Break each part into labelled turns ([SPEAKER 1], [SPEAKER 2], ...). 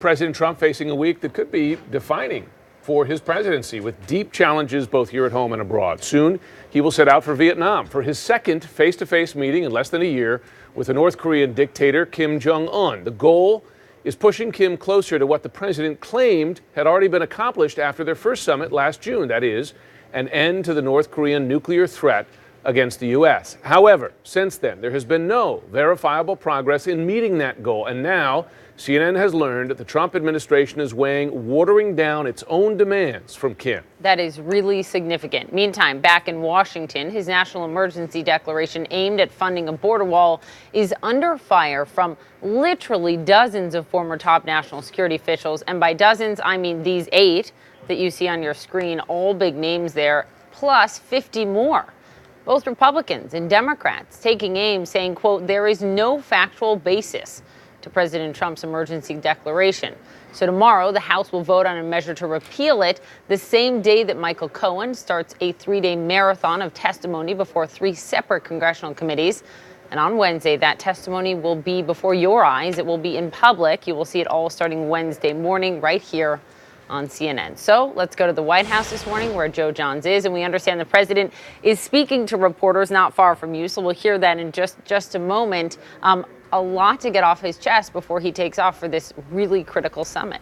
[SPEAKER 1] President Trump facing a week that could be defining for his presidency, with deep challenges both here at home and abroad. Soon, he will set out for Vietnam for his second face-to-face meeting in less than a year with the North Korean dictator Kim Jong-un. The goal is pushing Kim closer to what the president claimed had already been accomplished after their first summit last June. That is, an end to the North Korean nuclear threat against the U.S. However, since then, there has been no verifiable progress in meeting that goal. And now, CNN has learned that the Trump administration is weighing watering down its own demands from Kim.
[SPEAKER 2] That is really significant. Meantime, back in Washington, his national emergency declaration aimed at funding a border wall is under fire from literally dozens of former top national security officials. And by dozens, I mean these 8 that you see on your screen, all big names there, plus 50 more. Both Republicans and Democrats taking aim, saying, quote, there is no factual basis to President Trump's emergency declaration. So tomorrow, the House will vote on a measure to repeal it the same day that Michael Cohen starts a 3-day marathon of testimony before 3 separate congressional committees. And on Wednesday, that testimony will be before your eyes. It will be in public. You will see it all starting Wednesday morning right here on CNN. So let's go to the White House this morning where Joe Johns is. And we understand the president is speaking to reporters not far from you. So we'll hear that in just a moment. A lot to get off his chest before he takes off for this really critical summit.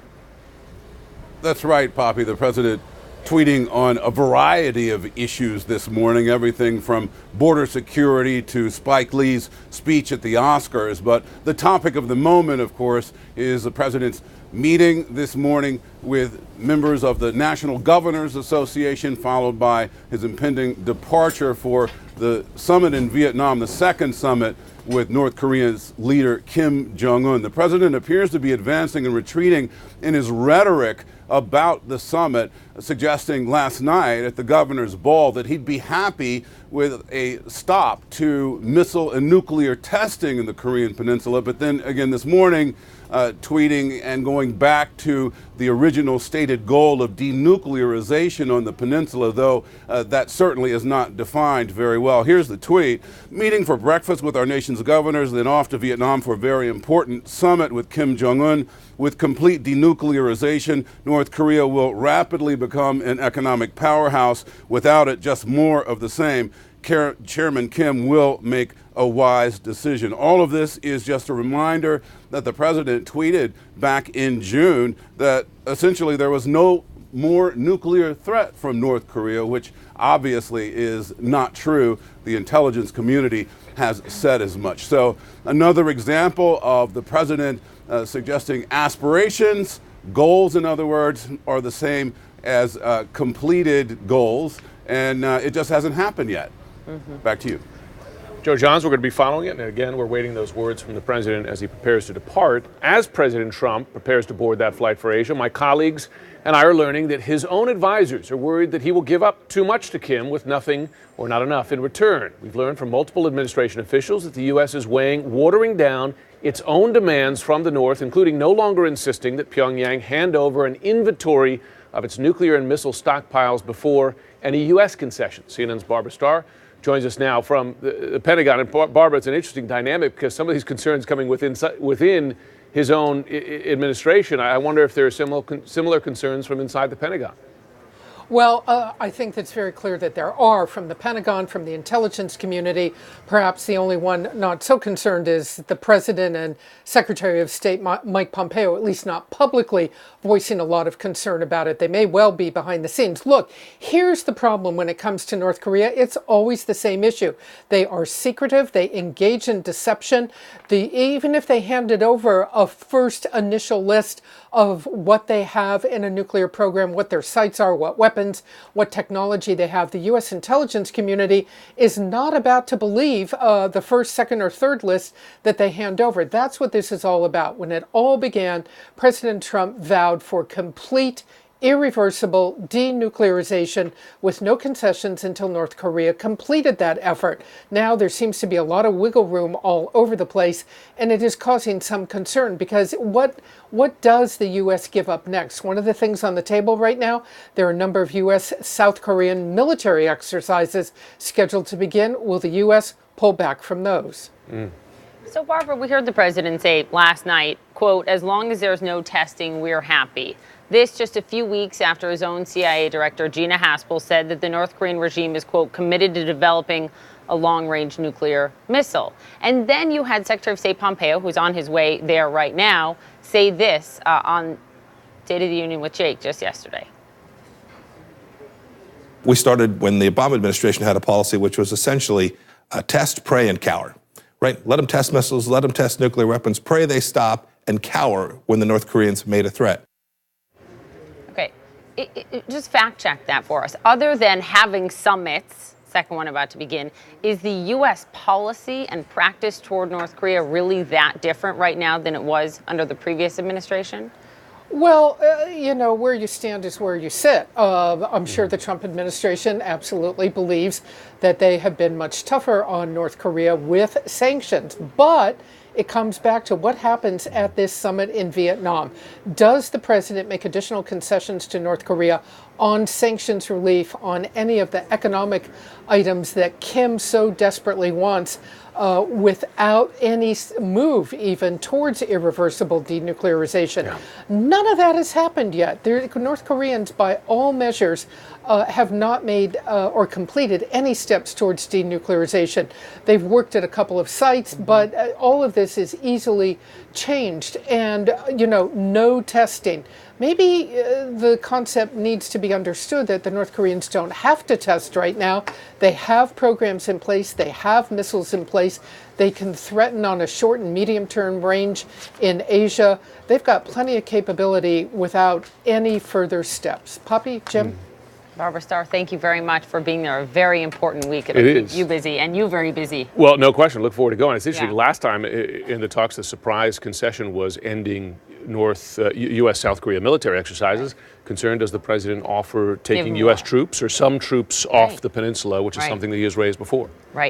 [SPEAKER 3] That's right, Poppy. The president tweeting on a variety of issues this morning, everything from border security to Spike Lee's speech at the Oscars. But the topic of the moment, of course, is the president's meeting this morning with members of the National Governors Association, followed by his impending departure for the summit in Vietnam, the second summit with North Korea's leader Kim Jong-un. The president appears to be advancing and retreating in his rhetoric about the summit, suggesting last night at the governor's ball that he'd be happy with a stop to missile and nuclear testing in the Korean Peninsula. But then again this morning, tweeting and going back to the original stated goal of denuclearization on the peninsula, though that certainly is not defined very well. Here's the tweet. Meeting for breakfast with our nation's governors, then off to Vietnam for a very important summit with Kim Jong-un. With complete denuclearization, North Korea will rapidly become an economic powerhouse. Without it, just more of the same. Chairman Kim will make a wise decision. All of this is just a reminder that the president tweeted back in June that essentially there was no more nuclear threat from North Korea, which obviously is not true. The intelligence community has said as much. So another example of the president suggesting aspirations, goals, in other words, are the same as completed goals, and it just hasn't happened yet. Back to you.
[SPEAKER 1] Joe Johns, we're going to be following it. And again, we're waiting those words from the president as he prepares to depart. As President Trump prepares to board that flight for Asia, my colleagues and I are learning that his own advisors are worried that he will give up too much to Kim with nothing or not enough in return. We've learned from multiple administration officials that the U.S. is weighing watering down its own demands from the North, including no longer insisting that Pyongyang hand over an inventory of its nuclear and missile stockpiles before any U.S. concessions. CNN's Barbara Starr joins us now from the Pentagon. And Barbara, it's an interesting dynamic because some of these concerns coming within his own administration. I wonder if there are similar concerns from inside the Pentagon.
[SPEAKER 4] Well, I think that's very clear that there are, from the Pentagon, from the intelligence community. Perhaps the only one not so concerned is the President and Secretary of State Mike Pompeo, at least not publicly voicing a lot of concern about it. They may well be behind the scenes. Look, here's the problem when it comes to North Korea. It's always the same issue. They are secretive. They engage in deception. Even if they handed over a first initial list of what they have in a nuclear program, what their sites are, what weapons, what technology they have, the U.S. intelligence community is not about to believe the first, second, or third list that they hand over. That's what this is all about. When it all began, President Trump vowed for complete, irreversible denuclearization with no concessions until North Korea completed that effort. Now there seems to be a lot of wiggle room all over the place, and it is causing some concern because what does the U.S. give up next? One of the things on the table right now, there are a number of U.S. South Korean military exercises scheduled to begin. Will the U.S. pull back from those?
[SPEAKER 2] So, Barbara, we heard the president say last night, quote, as long as there's no testing, we're happy. This just a few weeks after his own CIA director, Gina Haspel, said that the North Korean regime is, quote, committed to developing a long-range nuclear missile. And then you had Secretary of State Pompeo, who's on his way there right now, say this on State of the Union with Jake just yesterday.
[SPEAKER 5] We started when the Obama administration had a policy which was essentially test, pray, and cower. Right? Let them test missiles, let them test nuclear weapons, pray they stop, and cower when the North Koreans made a threat.
[SPEAKER 2] Okay, just fact check that for us. Other than having summits, second one about to begin, is the U.S. policy and practice toward North Korea really that different right now than it was under the previous administration?
[SPEAKER 4] Well, where you stand is where you sit. I'm sure the Trump administration absolutely believes that they have been much tougher on North Korea with sanctions. But it comes back to what happens at this summit in Vietnam. Does the president make additional concessions to North Korea on sanctions relief, on any of the economic items that Kim so desperately wants, without any move even towards irreversible denuclearization? Yeah. None of that has happened yet. The North Koreans, by all measures, have not made or completed any steps towards denuclearization. They've worked at a couple of sites, but all of this is easily changed. And, no testing. Maybe the concept needs to be understood that the North Koreans don't have to test right now. They have programs in place. They have missiles in place. They can threaten on a short and medium-term range in Asia. They've got plenty of capability without any further steps. Poppy, Jim?
[SPEAKER 2] Barbara Starr, thank you very much for being there. A very important week.
[SPEAKER 1] It'll keep
[SPEAKER 2] you busy, and you very busy.
[SPEAKER 1] Well, no question. Look forward to going. It's interesting.
[SPEAKER 2] Yeah.
[SPEAKER 1] Last time in the talks, the surprise concession was ending U.S. South Korea military exercises. Concerned, does the president offer taking U.S. troops or some troops off the peninsula, which is something that he has raised before?
[SPEAKER 2] Right.